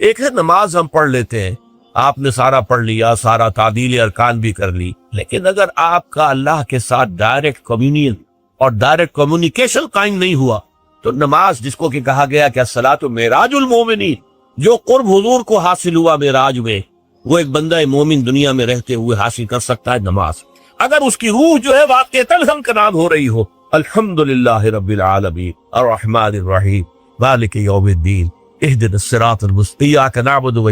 ایک ہے نماز ہم پڑھ لیتے ہیں، آپ نے سارا پڑھ لیا، سارا تعدیل ارکان بھی کر لی، لیکن اگر آپ کا اللہ کے ساتھ ڈائریکٹ کمیونین اور ڈائریکٹ کمیونیکیشن قائم نہیں ہوا تو نماز، جس کو کہ کہا گیا کہ الصلاۃ معراج المومنین، جو قرب حضور کو حاصل ہوا معراج میں، وہ ایک بندہ مومن دنیا میں رہتے ہوئے حاصل کر سکتا ہے نماز، اگر اس کی روح جو ہے واقعتاً ہم کا نام ہو رہی ہو۔ الحمدللہ رب العالمین الرحمن الرحیم مالک یوم الدین اہدنا الصراط المستقیم ایاک نعبد و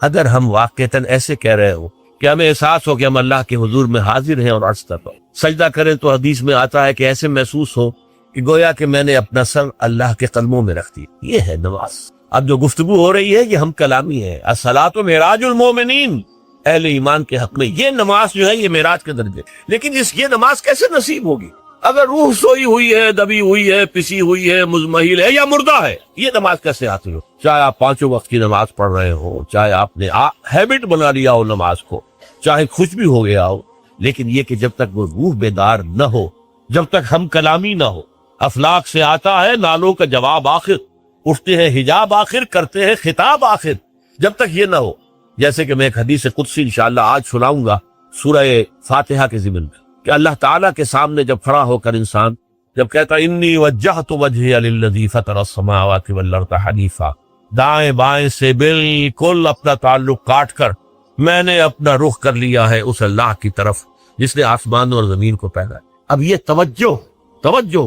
اگر ہم واقعتاً ایسے کہہ رہے ہو کہ ہمیں احساس ہو کہ ہم اللہ کے حضور میں حاضر ہیں اور عرض کر رہے ہیں، سجدہ کریں تو حدیث میں آتا ہے کہ ایسے محسوس ہو کہ گویا کہ میں نے اپنا سر اللہ کے قدموں میں رکھ دیا، یہ ہے نماز۔ اب جو گفتگو ہو رہی ہے یہ ہم کلامی ہے، الصلاۃ معراج المومنین، اہل ایمان کے حق میں یہ نماز جو ہے یہ معراج کے درجے، لیکن یہ نماز کیسے نصیب ہوگی اگر روح سوئی ہوئی ہے، دبی ہوئی ہے، پسی ہوئی ہے، مزمحل ہے یا مردہ ہے؟ یہ نماز کیسے حاصل ہو؟ چاہے آپ 5 وقت کی نماز پڑھ رہے ہو، چاہے آپ نے ہیبٹ بنا لیا ہو نماز کو، چاہے کچھ بھی ہو گیا ہو، لیکن یہ کہ جب تک وہ روح بیدار نہ ہو، جب تک ہم کلامی نہ ہو، افلاک سے آتا ہے نالوں کا جواب آخر، اٹھتے ہیں حجاب آخر، کرتے ہیں خطاب آخر، جب تک یہ نہ ہو، جیسے کہ میں ایک حدیث قدسی انشاءاللہ آج سناؤں گا سورہ فاتحہ کے ضمن میں، کہ اللہ تعالیٰ کے سامنے جب کھڑا ہو کر انسان جب کہتا انی وجہت وجہی للذی فطر السماوات والارض حنیفا، دائیں بائیں سے بالکل اپنا تعلق کاٹ کر میں نے اپنا رخ کر لیا ہے اس اللہ کی طرف جس نے آسمان اور زمین کو پیدا ہے۔ اب یہ توجہ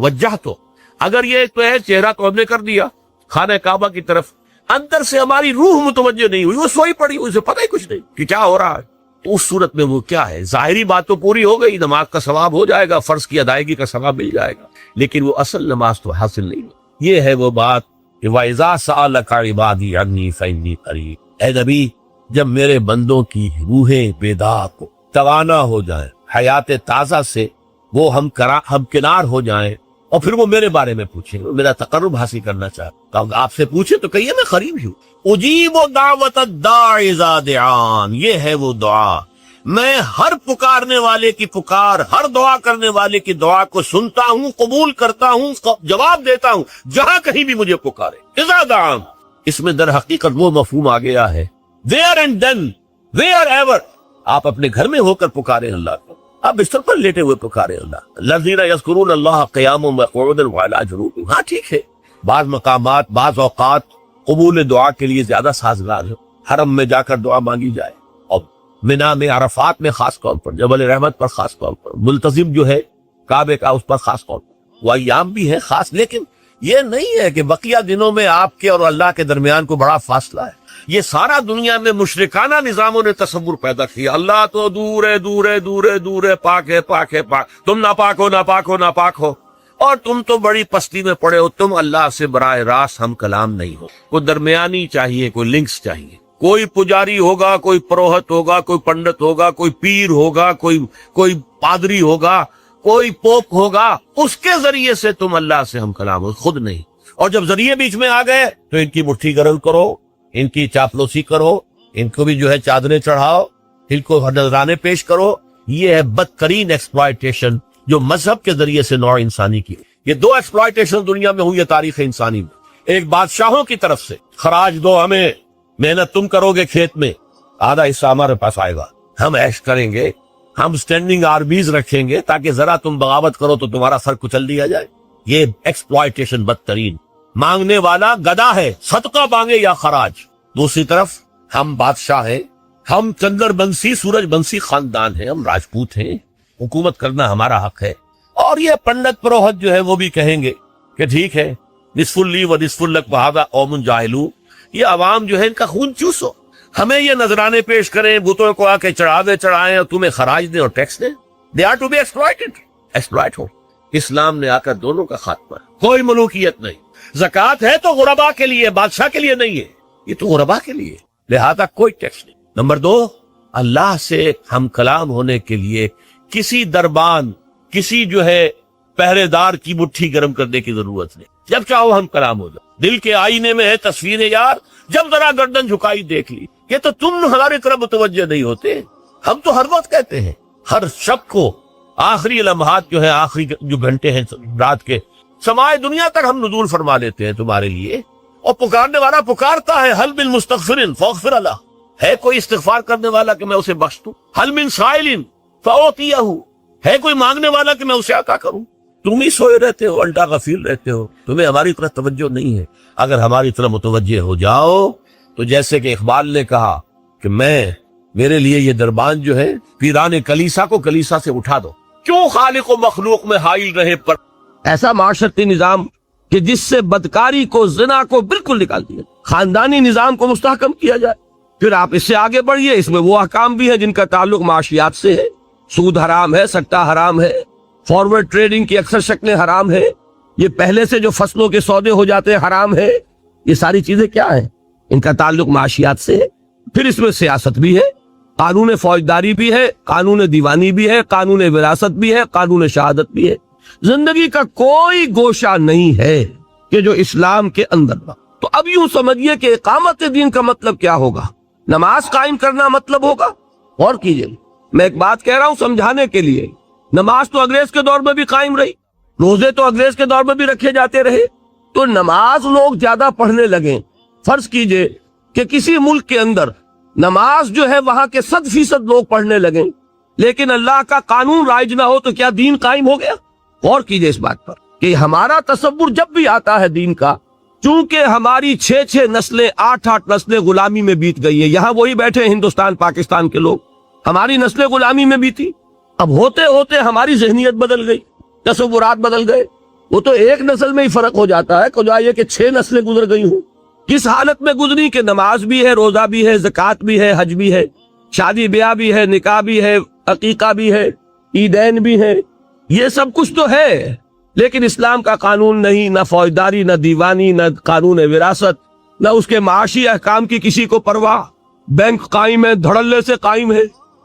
وجہ تو اگر یہ تو ہے چہرہ تو ہم نے کر دیا خانہ کعبہ کی طرف، اندر سے ہماری روح متوجہ نہیں ہوئی، وہ سوئی پڑی، اسے پتہ ہی کچھ نہیں کہ کیا ہو رہا ہے، تو اس صورت میں وہ کیا ہے، ظاہری بات تو پوری ہو گئی، نماز کا ثواب ہو جائے گا، فرض کی ادائیگی کا ثواب مل جائے گا، لیکن وہ اصل نماز تو حاصل نہیں ہوئی۔ یہ ہے وہ بات کہ وَإِذَا سَأَلَكَ عِبَادِي عَنِّي فَإِنِّي قَرِيبٌ، اے نبی جب میرے بندوں کی روحیں بیدار کو توانا ہو جائیں، حیات تازہ سے وہ ہم کنار ہو جائیں، اور پھر وہ میرے بارے میں پوچھیں، وہ میرا تقرب حاصل کرنا چاہتا ہوں، آپ سے پوچھیں تو کہیے میں قریب ہوں، اجیب دعوت الداع اذا دعان، یہ ہے وہ دعا، میں ہر پکارنے والے کی پکار، ہر دعا کرنے والے کی دعا کو سنتا ہوں، قبول کرتا ہوں، جواب دیتا ہوں جہاں کہیں بھی مجھے پکارے۔ اذا دعان، اس میں در حقیقت وہ مفہوم آ گیا ہے where and then where ever، آپ اپنے گھر میں ہو کر پکارے اللہ کو، آپ بستر پر لیٹے ہوئے پکارے اللہ، الذین یذکرون اللہ قیاما وقعودا وعلی جنوبہم، ہاں ٹھیک ہے، بعض مقامات بعض اوقات قبول دعا کے لیے زیادہ سازگار ہے، حرم میں جا کر دعا مانگی جائے، اور منا میں عرفات میں خاص طور پر، جبل رحمت پر خاص طور پر، ملتزم جو ہے کعبے کا اس پر خاص طور پر، وہ ایام بھی ہے خاص، لیکن یہ نہیں ہے کہ بقیہ دنوں میں آپ کے اور اللہ کے درمیان کو بڑا فاصلہ ہے۔ یہ سارا دنیا میں مشرکانہ نظاموں نے تصور پیدا کیا، اللہ تو دور ہے دور ہے دور ہے دور ہے، پاک ہے پاک ہے پاک، تم ناپاک ہو ناپاک ہو ناپاک ہو، اور تم تو بڑی پستی میں پڑے ہو، تم اللہ سے براہ راست ہم کلام نہیں ہو، کوئی درمیانی چاہیے، کوئی لنکس چاہیے، کوئی پجاری ہوگا، کوئی پروہت ہوگا، کوئی پنڈت ہوگا، کوئی پیر ہوگا، کوئی پادری ہوگا، کوئی پوپ ہوگا، اس کے ذریعے سے تم اللہ سے ہم کلام ہو، خود نہیں۔ اور جب ذریعے بیچ میں آ گئے تو ان کی مٹھی گرم کرو، ان کی چاپلوسی کرو، ان کو بھی جو ہے چادریں چڑھاؤ، ان کو نذرانے پیش کرو، یہ ہے بدترین ایکسپلائٹیشن جو مذہب کے ذریعے سے نوع انسانی کی۔ یہ 2 ایکسپلائٹیشن دنیا میں ہوئی ہے تاریخ انسانی میں، ایک بادشاہوں کی طرف سے خراج دو ہمیں، محنت تم کرو گے کھیت میں، آدھا حصہ ہمارے پاس آئے گا، ہم عیش کریں گے، ہم سٹینڈنگ آرمیز رکھیں گے تاکہ ذرا تم بغاوت کرو تو تمہارا سر کچل دیا جائے۔ یہ ایکسپلائٹیشن بدترین، مانگنے والا گدا ہے، صدقہ مانگے یا خراج۔ دوسری طرف ہم بادشاہ ہیں، ہم چندر بنسی سورج بنسی خاندان ہیں، ہم راجپوت ہیں، حکومت کرنا ہمارا حق ہے۔ اور یہ پنڈت پروہت جو ہے وہ بھی کہیں گے کہ ٹھیک ہے، نصف لی و نصف لک وہذا قوم جاہلون، یہ عوام جو ہے ان کا خون چوسو، ہمیں یہ نذرانے پیش کریں، بتوں کو آ کے چڑھائیں اور تمہیں خراج دیں اور ٹیکس دیں، they are to be exploit ہو۔ اسلام نے آ کر دونوں کا خاتمہ، کوئی ملوکیت نہیں، زکوٰۃ ہے تو غربا کے لیے، بادشاہ کے لیے نہیں ہے، یہ تو غربا کے لیے، لہذا کوئی ٹیکس نہیں۔ نمبر 2، اللہ سے ہم کلام ہونے کے لیے کسی دربان، کسی جو ہے پہرے دار کی مٹھی گرم کرنے کی ضرورت نہیں، جب چاہو ہم کلام ہو جائے۔ دل کے آئینے میں ہے تصویر یار، جب ذرا گردن جھکائی دیکھ لی، یہ تو تم ہماری طرف متوجہ نہیں ہوتے، ہم تو ہر وقت کہتے ہیں، ہر شب کو آخری لمحات جو ہے، آخری جو گھنٹے ہیں رات کے، سمائے دنیا تک ہم نزول فرما لیتے ہیں تمہارے لیے، اور پکارنے والا پکارتا ہے حل من مستغفر فاغفر لہ، ہے کوئی استغفار کرنے والا کہ میں اسے بخش دوں؟ حل من سائل فاعطیہ، ہے کوئی مانگنے والا کہ میں اسے عطا کروں؟ تم ہی سوئے رہتے ہو، الٹا غفیر رہتے ہو، تمہیں ہماری طرف توجہ نہیں ہے۔ اگر ہماری طرف متوجہ ہو جاؤ تو جیسے کہ اقبال نے کہا کہ میرے لیے یہ دربان جو ہے پیران کلیسا کو کلیسا سے اٹھا دو، کیوں خالق و مخلوق میں حائل رہے پر ایسا معاشرتی نظام کہ جس سے بدکاری کو، زنا کو بالکل نکال دیا، خاندانی نظام کو مستحکم کیا جائے۔ پھر آپ اس سے آگے بڑھیے، اس میں وہ احکام بھی ہیں جن کا تعلق معاشیات سے ہے، سود حرام ہے، سٹہ حرام ہے، فارورڈ ٹریڈنگ کی اکثر شکلیں حرام ہے، یہ پہلے سے جو فصلوں کے سودے ہو جاتے ہیں حرام ہے۔ یہ ساری چیزیں کیا ہیں؟ ان کا تعلق معاشیات سے ہے۔ پھر اس میں سیاست بھی ہے، قانون فوجداری بھی ہے، قانون دیوانی بھی ہے، قانون وراثت بھی ہے، قانون شہادت بھی ہے۔ زندگی کا کوئی گوشہ نہیں ہے کہ جو اسلام کے اندر نہ۔ تو اب یوں سمجھیے کہ اقامت دین کا مطلب کیا ہوگا؟ نماز قائم کرنا مطلب ہوگا۔ غور کیجئے، میں ایک بات کہہ رہا ہوں سمجھانے کے لیے، نماز تو انگریز کے دور میں بھی قائم رہی، روزے تو انگریز کے دور میں بھی رکھے جاتے رہے، تو نماز لوگ زیادہ پڑھنے لگیں۔ فرض کیجئے کہ کسی ملک کے اندر نماز جو ہے وہاں کے 100% لوگ پڑھنے لگیں، لیکن اللہ کا قانون رائج نہ ہو تو کیا دین قائم ہو گیا؟ غور کیجئے اس بات پر کہ ہمارا تصور جب بھی آتا ہے دین کا، چونکہ ہماری 6 نسلیں، 8 نسلیں غلامی میں بیت گئی ہیں، یہاں وہی بیٹھے ہیں ہندوستان پاکستان کے لوگ، ہماری نسلیں غلامی میں بیتی، اب ہوتے ہوتے ہماری ذہنیت بدل گئی، تصورات بدل گئے۔ وہ تو ایک نسل میں ہی فرق ہو جاتا ہے، کجا یہ کہ 6 نسلیں گزر گئی ہوں۔ کس حالت میں گزری کہ نماز بھی ہے، روزہ بھی ہے، زکوٰۃ بھی ہے، حج بھی ہے، شادی بیاہ بھی ہے، نکاح بھی ہے، عقیقہ بھی ہے، عیدین بھی ہے، یہ سب کچھ تو ہے، لیکن اسلام کا قانون نہیں، نہ فوجداری، نہ دیوانی، نہ قانون وراثت، نہ اس کے معاشی احکام کی کسی کو پرواہ۔ بینک قائم ہے، دھڑلے سے قائم ہے،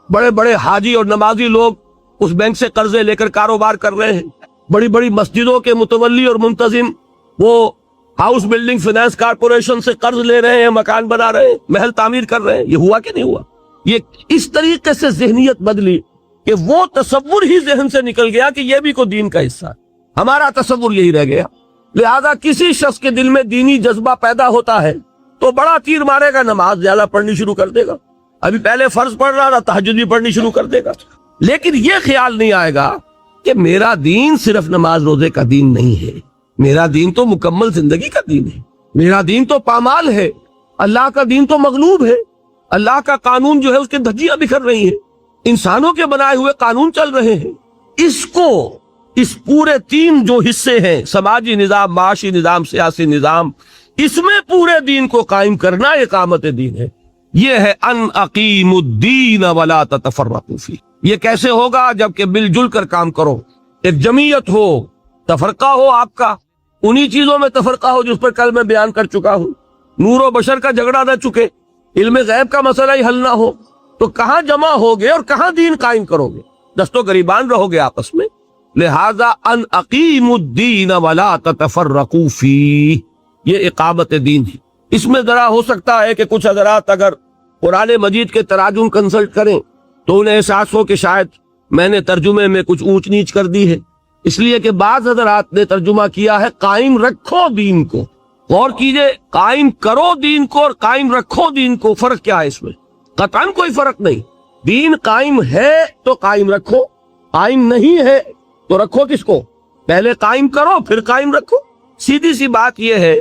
بڑے بڑے حاجی اور نمازی لوگ اس بینک سے قرضے لے کر کاروبار کر رہے ہیں، بڑی بڑی مسجدوں کے متولی اور منتظم وہ ہاؤس بلڈنگ فائنانس کارپوریشن سے قرض لے رہے ہیں، مکان بنا رہے ہیں، محل تعمیر کر رہے ہیں۔ یہ ہوا کہ نہیں ہوا؟ یہ اس طریقے سے ذہنیت بدلی کہ وہ تصور ہی ذہن سے نکل گیا کہ یہ بھی کوئی دین کا حصہ ہے، ہمارا تصور یہی رہ گیا۔ لہذا کسی شخص کے دل میں دینی جذبہ پیدا ہوتا ہے تو بڑا تیر مارے گا، نماز زیادہ پڑھنی شروع کر دے گا، ابھی پہلے فرض پڑھ رہا تھا تہجد بھی پڑھنی شروع کر دے گا، لیکن یہ خیال نہیں آئے گا کہ میرا دین صرف نماز روزے کا دین نہیں ہے، میرا دین تو مکمل زندگی کا دین ہے، میرا دین تو پامال ہے، اللہ کا دین تو مغلوب ہے، اللہ کا قانون جو ہے اس کے دھجیاں بکھر رہی ہیں، انسانوں کے بنائے ہوئے قانون چل رہے ہیں۔ اس کو، اس پورے 3 جو حصے ہیں، سماجی نظام، معاشی نظام، سیاسی نظام، اس میں پورے دین کو قائم کرنا اقامت دین ہے۔ یہ ہے ان اقیم الدین ولا تتفرقوا فیہ۔ یہ کیسے ہوگا؟ جبکہ مل جل کر کام کرو، ایک جمعیت ہو، تفرقہ ہو آپ کا انہی چیزوں میں تفرقہ ہو جس پر کل میں بیان کر چکا ہوں، نور و بشر کا جھگڑا نہ چکے، علم غیب کا مسئلہ ہی حل نہ ہو، تو کہاں جمع ہوگے اور کہاں دین قائم کرو گے؟ دست و گریبان رہو گے آپس میں۔ لہذا ان اقیم الدین ولا تتفرقوا فیہ، یہ اقامت دین ہے۔ اس میں ذرا ہو سکتا ہے کہ کچھ حضرات اگر قرآن مجید کے تراجم کنسلٹ کریں تو انہیں احساس ہو کہ شاید میں نے ترجمے میں کچھ اونچ نیچ کر دی ہے، اس لیے کہ بعض حضرات نے ترجمہ کیا ہے قائم رکھو دین کو۔ غور کیجئے، قائم کرو دین کو اور قائم رکھو دین کو، فرق کیا ہے اس میں؟ قطعاً کوئی فرق نہیں۔ دین قائم ہے تو قائم رکھو، قائم نہیں ہے تو رکھو کس کو؟ پہلے قائم کرو پھر قائم رکھو۔ سیدھی سی بات یہ ہے،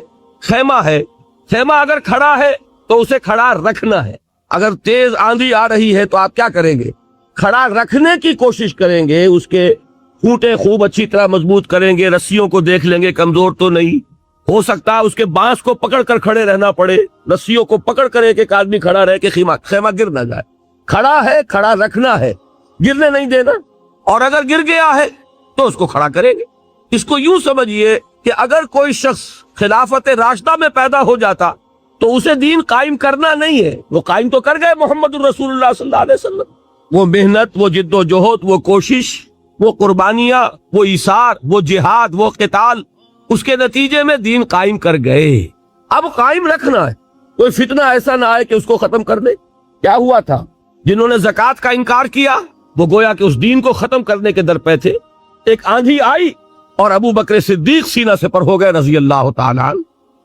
خیمہ ہے، خیمہ اگر کھڑا ہے تو اسے کھڑا رکھنا ہے۔ اگر تیز آندھی آ رہی ہے تو آپ کیا کریں گے؟ کھڑا رکھنے کی کوشش کریں گے، اس کے کھوٹے خوب اچھی طرح مضبوط کریں گے، رسیوں کو دیکھ لیں گے کمزور تو نہیں، ہو سکتا ہے اس کے بانس کو پکڑ کر کھڑے رہنا پڑے، رسیوں کو پکڑ کر ایک آدمی کھڑا رہے کہ خیمہ گر نہ جائے۔ کھڑا ہے، کھڑا رکھنا ہے، گرنے نہیں دینا، اور اگر گر گیا ہے تو اس کو کھڑا کریں گے۔ اس کو یوں سمجھیے کہ اگر کوئی شخص خلافت راشدہ میں پیدا ہو جاتا تو اسے دین قائم کرنا نہیں ہے، وہ قائم تو کر گئے محمد الرسول اللہ صلی اللہ علیہ وسلم۔ وہ محنت، وہ جد و جہد، وہ کوشش، وہ قربانیاں، وہ ایثار، وہ جہاد، وہ قتال، اس کے نتیجے میں دین قائم کر گئے۔ اب قائم رکھنا ہے، کوئی فتنہ ایسا نہ آئے کہ اس کو ختم کر دے۔ کیا ہوا تھا؟ جنہوں نے زکوٰۃ کا انکار کیا وہ گویا کہ اس دین کو ختم کرنے کے در پہ تھے۔ ایک آندھی آئی اور ابو بکر صدیق سینہ سے پر ہو گئے رضی اللہ تعالیٰ عنہ۔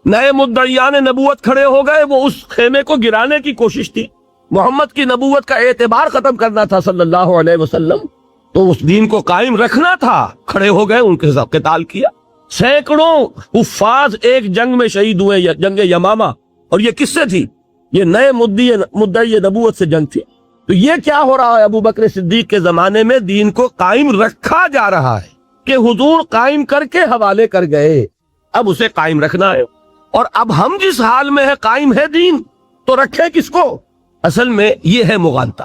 نئے مدعیان نبوت کھڑے ہو گئے، وہ اس خیمے کو گرانے کی کوشش تھی، محمد کی نبوت کا اعتبار ختم کرنا تھا صلی اللہ علیہ وسلم، تو اس دین کو قائم رکھنا تھا، کھڑے ہو گئے، ان کے ساتھ قتال کیا، سینکڑوں حفاظ ایک جنگ میں شہید ہوئے، جنگ یمامہ، اور یہ کس سے تھی؟ یہ نئے مدعی نبوت سے جنگ تھی۔ تو یہ کیا ہو رہا ہے؟ ابو بکر صدیق کے زمانے میں دین کو قائم رکھا جا رہا ہے کہ حضور قائم کر کے حوالے کر گئے، اب اسے قائم رکھنا ہے۔ اور اب ہم جس حال میں ہے، قائم ہے دین، تو رکھے کس کو؟ اصل میں یہ ہے مغالطہ،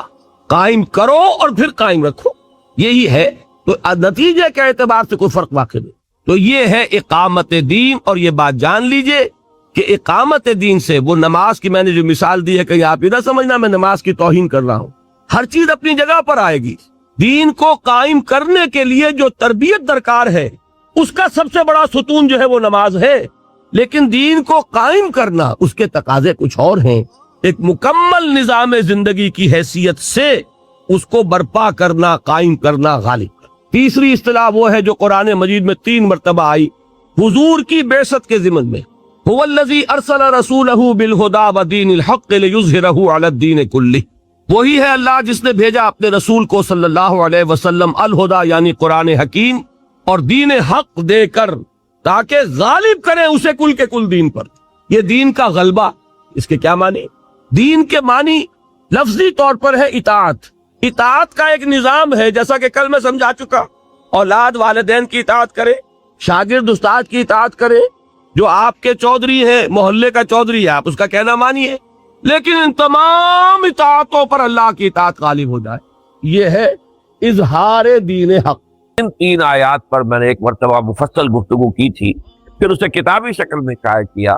قائم کرو اور پھر قائم رکھو، یہی ہے۔ تو نتیجے کے اعتبار سے کوئی فرق واقع نہیں۔ تو یہ ہے اقامت دین، اور یہ بات جان لیجئے کہ اقامت دین سے، وہ نماز کی میں نے جو مثال دی ہے، کہیں آپ یہ نہ سمجھنا میں نماز کی توہین کر رہا ہوں، ہر چیز اپنی جگہ پر آئے گی۔ دین کو قائم کرنے کے لیے جو تربیت درکار ہے، اس کا سب سے بڑا ستون جو ہے وہ نماز ہے، لیکن دین کو قائم کرنا، اس کے تقاضے کچھ اور ہیں۔ ایک مکمل نظام زندگی کی حیثیت سے اس کو برپا کرنا، قائم کرنا، غالب۔ تیسری اصطلاح وہ ہے جو قرآن مجید میں 3 مرتبہ آئی حضور کی بعثت کے ضمن میں، هو الذی ارسل رسولہ بالہدی ودین الحق لیظہرہ علی الدین کلہ۔ وہی ہے اللہ جس نے بھیجا اپنے رسول کو صلی اللہ علیہ وسلم الہدی یعنی قرآن حکیم اور دین حق دے کر، تاکہ غالب کرے اسے کل کے کل دین پر۔ یہ دین کا غلبہ، اس کے کیا معنی؟ دین کے معنی لفظی طور پر ہے اطاعت۔ اطاعت کا ایک نظام ہے، جیسا کہ کل میں سمجھا چکا، اولاد والدین کی اطاعت کرے، شاگرد استاد کی اطاعت کرے، جو آپ کے چودھری ہیں، محلے کا چودھری ہے، آپ اس کا کہنا مانیے، لیکن ان تمام اطاعتوں پر اللہ کی اطاعت غالب ہو جائے۔ یہ ہے اظہار دین حق۔ ان 3 آیات پر میں نے ایک مرتبہ مفصل گفتگو کی تھی، پھر اسے کتابی شکل میں شائع کیا،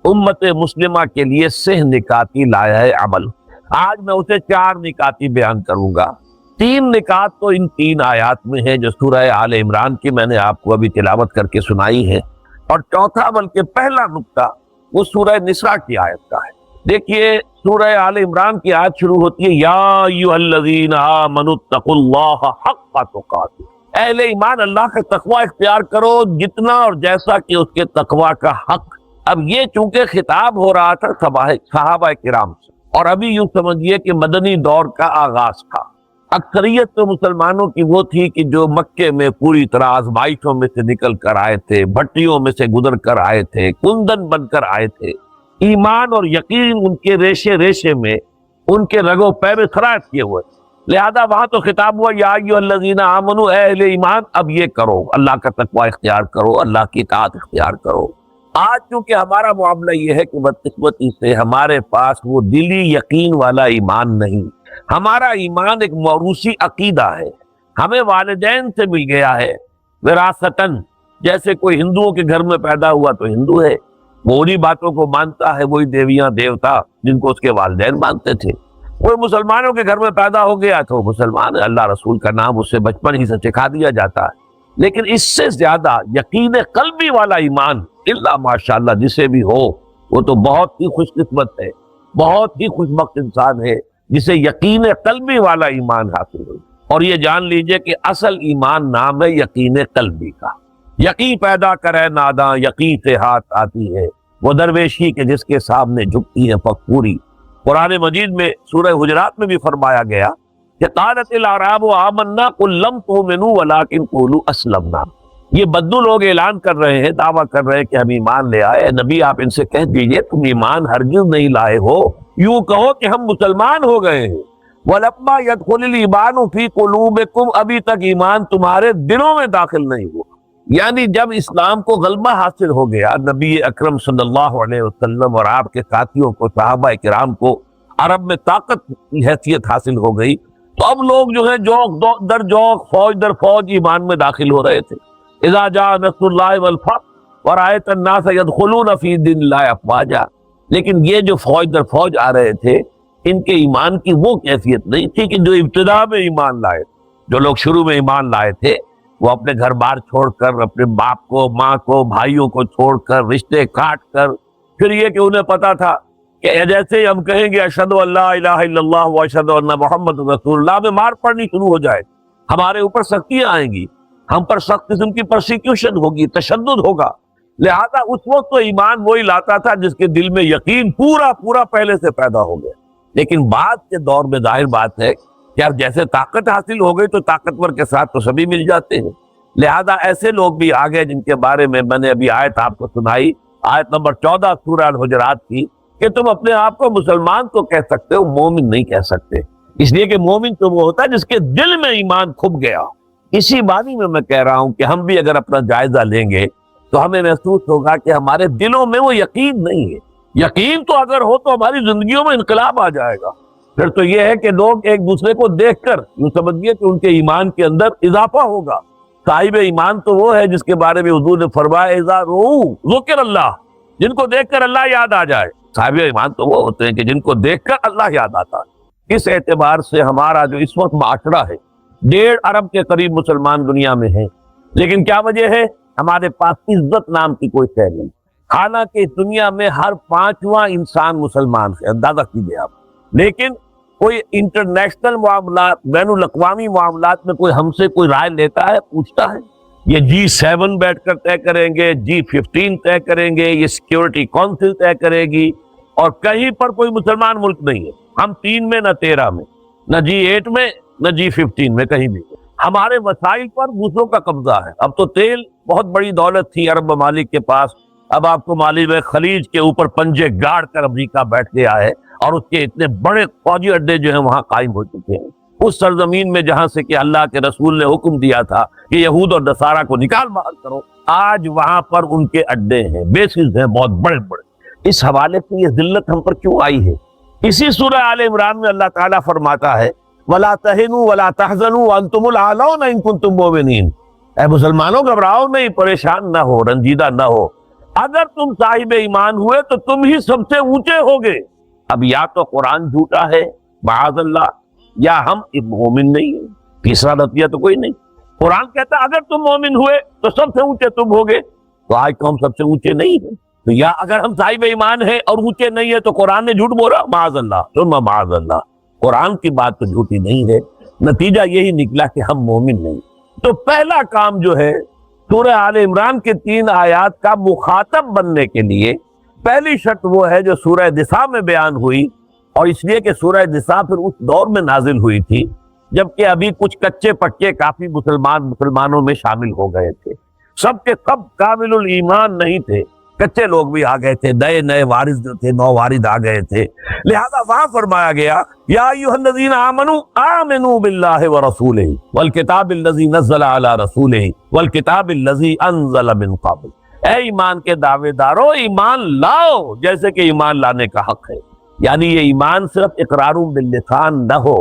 امت مسلمہ کے لیے 6 نکاتی لایا ہے عمل۔ آج میں اسے 4 نکاتی بیان کروں گا۔ 3 نکات تو ان 3 آیات میں ہیں جو سورہ آل عمران کی میں نے آپ کو ابھی تلاوت کر کے سنائی ہے، اور چوتھا بلکہ پہلا نکتہ وہ سورہ نساء کی آیت کا ہے۔ دیکھیے سورہ آل عمران کی آیت شروع ہوتی ہے، یا ایھا الذین آمنوا اتقوا اللہ حق تقاتہ، اہل ایمان اللہ کا تقوی اختیار کرو جتنا اور جیسا کہ اس کے تقوی کا حق۔ اب یہ چونکہ خطاب ہو رہا تھا صحابہ کرام سے، اور ابھی یوں سمجھیے کہ مدنی دور کا آغاز تھا۔ اکثریت تو مسلمانوں کی وہ تھی کہ جو مکے میں پوری طرح آزمائشوں میں سے نکل کر آئے تھے، بھٹیوں میں سے گزر کر آئے تھے، کندن بن کر آئے تھے، ایمان اور یقین ان کے ریشے ریشے میں، ان کے رگو پے میں سرایت کیے ہوئے، لہذا وہاں تو خطاب ہوا یا ایھا الذین آمنوا، اے اہل ایمان اب یہ کرو، اللہ کا تقوی اختیار کرو، اللہ کی اطاعت اختیار کرو۔ آج چونکہ ہمارا معاملہ یہ ہے کہ بدقسمتی سے ہمارے پاس وہ دلی یقین والا ایمان نہیں، ہمارا ایمان ایک موروثی عقیدہ ہے، ہمیں والدین سے مل گیا ہے وراثتاً۔ جیسے کوئی ہندوؤں کے گھر میں پیدا ہوا تو ہندو ہے، وہ انہی باتوں کو مانتا ہے، وہی دیویاں دیوتا جن کو اس کے والدین مانتے تھے۔ کوئی مسلمانوں کے گھر میں پیدا ہو گیا تو مسلمان ہے، اللہ رسول کا نام اسے بچپن ہی سے سکھا دیا جاتا ہے۔ لیکن اس سے زیادہ یقین قلبی والا ایمان اللہ ماشاءاللہ جسے بھی ہو، وہ تو بہت ہی خوش قسمت ہے، بہت ہی خوش بخت انسان ہے جسے یقین قلبی والا ایمان حاصل ہو۔ اور یہ جان لیجئے کہ اصل ایمان نام ہے یقین قلبی کا۔ یقین پیدا کرے ناداں، یقین سے ہاتھ آتی ہے، وہ درویشی کے جس کے سامنے جھکتی ہے فقوری۔ قرآن مجید میں سورہ حجرات میں بھی فرمایا گیا کہ قالت الاعراب آمنا قل لم تؤمنوا ولکن قولوا اسلمنا۔ یہ بدو لوگ اعلان کر رہے ہیں، دعویٰ کر رہے ہیں کہ ہم ایمان لے آئے۔ نبی آپ ان سے کہہ دیجئے تم ایمان ہرگز نہیں لائے ہو، یوں کہو کہ ہم مسلمان ہو گئے ہیں۔ وَلَمَّا يَدْخُلِ الْإِيمَانُ فِي قُلُوبِكُمْ، ابھی تک ایمان تمہارے دلوں میں داخل نہیں ہوا۔ یعنی جب اسلام کو غلبہ حاصل ہو گیا، نبی اکرم صلی اللہ علیہ وسلم اور آپ کے ساتھیوں کو، صحابہ کرام کو عرب میں طاقت کی حیثیت حاصل ہو گئی، تو اب لوگ جو ہے جوق در جوق، فوج در فوج ایمان میں داخل ہو رہے تھے۔ اذا جاء نصر اللہ والفتح ورأیت الناس يدخلون فی دین اللہ افواجا۔ لیکن یہ جو فوج در فوج آ رہے تھے، ان کے ایمان کی وہ کیفیت نہیں تھی کہ جو ابتدا میں ایمان لائے۔ جو لوگ شروع میں ایمان لائے تھے وہ اپنے گھر بار چھوڑ کر، اپنے باپ کو، ماں کو، بھائیوں کو چھوڑ کر، رشتے کاٹ کر، پھر یہ کہ انہیں پتا تھا کہ جیسے ہی ہم کہیں گے اشہد ان لا الہ الا اللہ و اشہد ان محمد رسول اللہ، میں مار پڑنی شروع ہو جائے، ہمارے اوپر سختیاں آئیں گی، ہم پر سخت قسم کی پرسیکیوشن ہوگی، تشدد ہوگا۔ لہذا اس وقت تو ایمان وہی لاتا تھا جس کے دل میں یقین پورا پورا پہلے سے پیدا ہو گیا. لیکن بعد کے دور میں ظاہر بات ہے کہ اب جیسے طاقت حاصل ہو گئی تو طاقتور کے ساتھ تو سبھی مل جاتے ہیں. لہذا ایسے لوگ بھی آگے جن کے بارے میں نے ابھی آیت آپ کو سنائی، آیت نمبر 14 سورہ الحجرات کی، کہ تم اپنے آپ کو مسلمان تو کہہ سکتے ہو، مومن نہیں کہہ سکتے، اس لیے کہ مومن تو وہ ہوتا ہے جس کے دل میں ایمان کھپ گیا. اسی معنی میں کہہ رہا ہوں کہ ہم بھی اگر اپنا جائزہ لیں گے تو ہمیں محسوس ہوگا کہ ہمارے دلوں میں وہ یقین نہیں ہے. یقین تو اگر ہو تو ہماری زندگیوں میں انقلاب آ جائے گا. پھر تو یہ ہے کہ لوگ ایک دوسرے کو دیکھ کر یوں سمجھیے کہ ان کے ایمان کے اندر اضافہ ہوگا. صاحب ایمان تو وہ ہے جس کے بارے میں حضور نے فرمایا اذا رؤوا ذکر اللہ، جن کو دیکھ کر اللہ یاد آ جائے. صاحب ایمان تو وہ ہوتے ہیں کہ جن کو دیکھ کر اللہ یاد آتا ہے. اس اعتبار سے ہمارا جو اس وقت معاشرہ ہے، 1.5 ارب کے قریب مسلمان دنیا میں ہیں، لیکن کیا وجہ ہے؟ ہمارے پاس عزت نام کی کوئی شے نہیں. حالانکہ اس دنیا میں ہر 5واں انسان مسلمان ہے، اندازہ کیجیے آپ. لیکن کوئی انٹرنیشنل معاملات، بین الاقوامی معاملات میں کوئی ہم سے کوئی رائے لیتا ہے، پوچھتا ہے؟ یہ G7 بیٹھ کر طے کریں گے، G15 طے کریں گے، یہ سیکیورٹی کونسل طے کرے گی، اور کہیں پر کوئی مسلمان ملک نہیں ہے. ہم 3 میں نہ 13 میں، نہ G8 میں نہ G15 میں، کہیں بھی. ہمارے وسائل پر دوسروں کا قبضہ ہے. اب تو تیل بہت بڑی دولت تھی عرب ممالک کے پاس، اب آپ کو معلوم ہے خلیج کے اوپر پنجے گاڑ کر امریکہ بیٹھ گیا ہے، اور اس کے اتنے بڑے فوجی اڈے جو ہیں وہاں قائم ہو چکے ہیں. اس سرزمین میں جہاں سے کہ اللہ کے رسول نے حکم دیا تھا کہ یہود اور نصارہ کو نکال باہر کرو، آج وہاں پر ان کے اڈے ہیں، بیسز ہیں بہت بڑے بڑے. اس حوالے سے یہ ذلت ہم پر کیوں آئی ہے؟ اسی سورہ آل عمران میں اللہ تعالیٰ فرماتا ہے وَلَا تَهِنُوا وَلَا تَحْزَنُوا وَأَنْتُمُ الْأَعْلَوْنَ إِن كُنتُم مُؤْمِنِينَ. اے مسلمانوں گھبراؤ نہیں، پریشان نہ ہو، رنجیدہ نہ ہو. اگر تم صاحب ایمان ہوئے تو تم ہی سب سے اونچے ہوگے. اب یا تو قرآن جھوٹا ہے معاذ اللہ، یا ہم مومن نہیں ہیں. تیسرا نتیجہ تو کوئی نہیں. قرآن کہتا ہے اگر تم مومن ہوئے تو سب سے اونچے تم ہوگے، تو آج تو ہم سب سے اونچے نہیں ہیں. تو یا اگر ہم صاحب ایمان ہیں اور اونچے نہیں ہیں تو قرآن نے جھوٹ بولا، معاذ اللہ ثم معاذ اللہ. قرآن کی بات تو جھوٹی نہیں ہے، نتیجہ یہی نکلا کہ ہم مومن نہیں. تو پہلا کام جو ہے سورہ آل عمران کے 3 آیات کا مخاطب بننے کے لیے پہلی شرط وہ ہے جو سورہ نساء میں بیان ہوئی، اور اس لیے کہ سورہ نساء پھر اس دور میں نازل ہوئی تھی جبکہ ابھی کچھ کچے پکے کافی مسلمانوں میں شامل ہو گئے تھے. سب کے سب کامل الایمان نہیں تھے، کچے لوگ بھی آ گئے تھے، نئے وارث جو تھے، نو وارث آ گئے تھے. لہذا وہاں فرمایا گیا یا ایھا الذین آمنوا آمنوا باللہ ورسولہ والکتاب الذی نزل علی رسولہ والکتاب الذی انزل من قبل. اے ایمان کے دعوے دارو، ایمان لاؤ جیسے کہ ایمان لانے کا حق ہے. یعنی یہ ایمان صرف اقرار باللسان نہ ہو،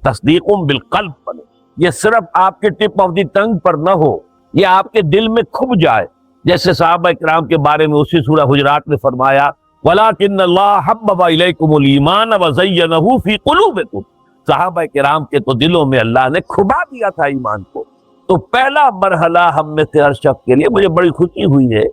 تصدیق بالقلب بنے. یہ صرف آپ کے ٹپ آف دی ٹنگ پر نہ ہو، یہ آپ کے دل میں کھپ جائے. جیسے صحابہ کرام کے بارے میں اسی سورہ حجرات میں فرمایا وَلَٰكِنَّ اللَّهَ حَبَّبَ إِلَيْكُمُ الْإِيمَانَ وَزَيَّنَهُ فِي قُلُوبِكُمْ. صحابہ کرام کے تو دلوں میں اللہ نے کھبا دیا تھا ایمان کو. تو پہلا مرحلہ ہم میں سے ہر شخص کے لیے مجھے بڑی خوشی ہوئی ہے،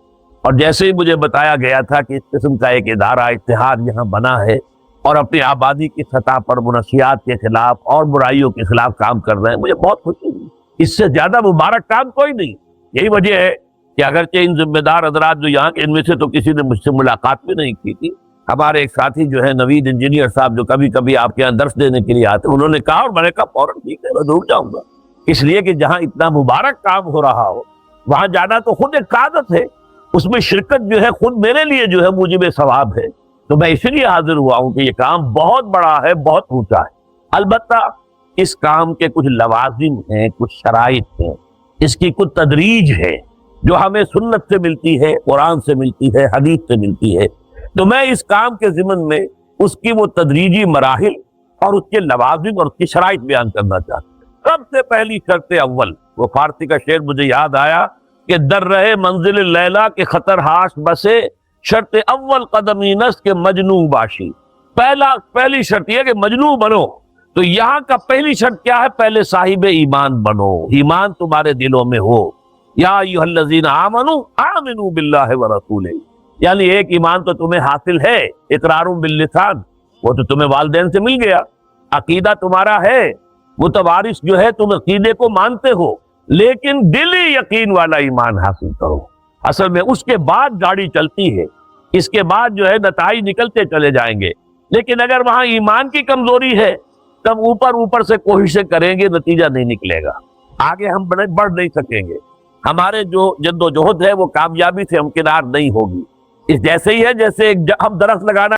اور جیسے ہی مجھے بتایا گیا تھا کہ اس قسم کا ایک ادارہ اتحاد یہاں بنا ہے اور اپنی آبادی کی سطح پر منشیات کے خلاف اور برائیوں کے خلاف کام کر رہے ہیں، مجھے بہت خوشی ہوئی. اس سے زیادہ مبارک کام کوئی نہیں. یہی وجہ ہے کہ اگرچہ ان ذمہ دار حضرات جو یہاں کے ان میں سے تو کسی نے مجھ سے ملاقات بھی نہیں کی تھی، ہمارے ایک ساتھی جو ہے نوید انجینئر صاحب جو کبھی کبھی آپ کے یہاں درس دینے کے لیے آتے، انہوں نے کہا اور میں نے کہا فوراً ٹھیک ہے میں ضرور جاؤں گا. اس لیے کہ جہاں اتنا مبارک کام ہو رہا ہو وہاں جانا تو خود ایک سعادت ہے، اس میں شرکت جو ہے خود میرے لیے جو ہے موجب ثواب ہے. تو میں اس لیے حاضر ہوا ہوں کہ یہ کام بہت بڑا ہے، بہت اونچا ہے. البتہ اس کام کے کچھ لوازم ہیں، کچھ شرائط ہیں، اس کی کچھ تدریج ہے جو ہمیں سنت سے ملتی ہے، قرآن سے ملتی ہے، حدیث سے ملتی ہے. تو میں اس کام کے ضمن میں اس کی وہ تدریجی مراحل اور اس کے لوازم اور اس کی شرائط بیان کرنا چاہتا ہوں. سب سے پہلی شرط اول، وہ فارسی کا شعر مجھے یاد آیا کہ در رہے منزل لیلا کے خطر ہاش بسے، شرط اول قدمی نس کے مجنوں باشی. پہلی شرط یہ کہ مجنوں بنو. تو یہاں کا پہلی شرط کیا ہے؟ پہلے صاحب ایمان بنو، ایمان تمہارے دلوں میں ہو. یا ایھا الذین آمنوا آمنوا باللہ ورسولہ. یعنی ایک ایمان تو تمہیں حاصل ہے اقرار باللسان، وہ تو تمہیں والدین سے مل گیا، عقیدہ تمہارا ہے متوارث جو ہے، تم عقیدے کو مانتے ہو، لیکن دلی یقین والا ایمان حاصل کرو. اصل میں اس کے بعد گاڑی چلتی ہے، اس کے بعد جو ہے نتائج نکلتے چلے جائیں گے، لیکن اگر وہاں ایمان کی کمزوری ہے تب اوپر سے کوششیں کریں گے، نتیجہ نہیں نکلے گا، آگے ہم بڑھ نہیں سکیں گے، ہمارے جو جد و جہد ہے وہ کامیابی سے ہمکنار نہیں ہوگی۔ اس جیسے ہی ہے جیسے ہم درخت لگانا